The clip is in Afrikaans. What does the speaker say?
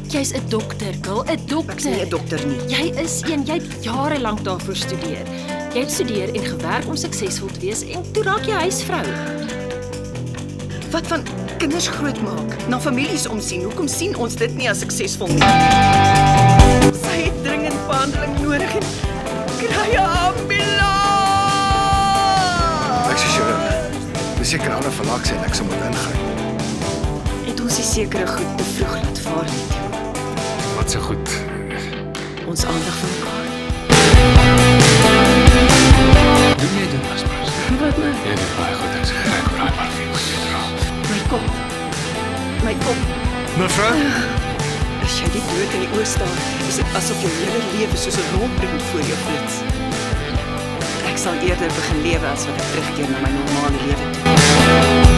Jy's 'n dokter, girl, 'n dokter. Ek's nie 'n dokter nie. Jy is een, jy het jare lank daarvoor studeer. Jy het studeer en gewerk om suksesvol te wees en toe raak jy huisvrou. Wat van kinders grootmaak, na families omsien? Hoekom sien ons dit nie as suksesvol nie? Sy het dringend behandeling nodig en kry 'n ambulans. Ek sê chirurg, dis seker ander verlaag sê ek sal moet ingryp. Het ons die sekere goed te vroeg laat vaar nie. Wat so goed. Ons aandag van mekaar. Doen jy dit aspas? Wat nou? Jy weet baie goed ek sê kyk hoe raai maar vir jy dra. My kop. Mevrou? As jy die dood in die oë staar, is dit asof jou hele lewe soos 'n rolprent voor jou flits. Ek sal eerder begin lewe as wat ek terugkeer na my normale lewe toe.